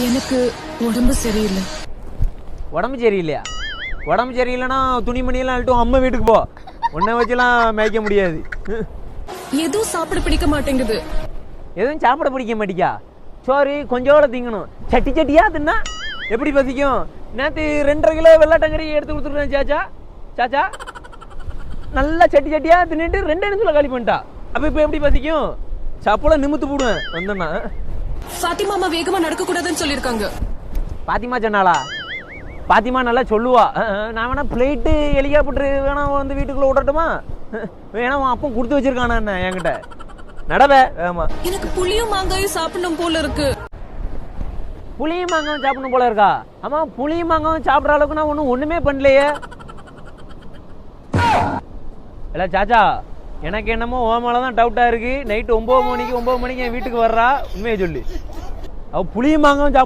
எனக்கு உடம்பு சரியில்லை. உடம்பு சரியில்லையா? உடம்பு சரியில்லைன்னா துணிமணியெல்லாம் அழட்டும் அம்மா வீட்டுக்கு போ. உன்னை வச்சுலாம் மேய்க்க முடியாது. எதுவும் சாப்பிட பிடிக்க மாட்டேங்குது. எதுவும் சாப்பிட பிடிக்க மாட்டிக்கா? சோறு கொஞ்சோட திங்கணும். சட்டி சட்டியா தின்னா எப்படி பசிக்கும்? நேற்று 2.5 கிலோ வெள்ளாட்டங்கறி எடுத்து கொடுத்துருக்கேன் சாச்சா. சாச்சா நல்லா சட்டி சட்டியா தின்னுட்டு 2 நிமிஷத்துல காலி பண்ணிட்டா. அப்போ இப்போ எப்படி பசிக்கும்? சாப்பிட நிமித்து போடுவேன் வந்தேன்னா. ஃபாத்திமா அம்மா வேகமா நடக்க கூடாதுன்னு சொல்லியிருக்காங்க. பாத்திமா சொன்னாளா? பாத்திமா நல்லா சொல்லுவா. நான் வேணா பிளேட்டு ஹெலிகாப்டர் வேணா வந்து வீட்டுக்குள்ள விடட்டுமா? வேணா அப்போ கொடுத்து வச்சிருக்கானா என்ன என்கிட்ட? நடவே ஆமா. எனக்கு புளியும் மாங்காயும் சாப்பிடணும் போல இருக்கு. புளியும் மாங்காவும் சாப்பிடணும் போல இருக்கா? ஆமா, புளியும் மாங்காவும் சாப்பிட்ற அளவுக்கு நான் ஒண்ணுமே பண்ணலையே. இல்ல சாச்சா, எனக்கு என்னமோ ஓ மேலதான் டவுட்டா இருக்கு. நைட்டு 9 மணிக்கு என் வீட்டுக்கு வர்றா. உண்மையை சொல்லு. அவ புளியும் மாங்காவும்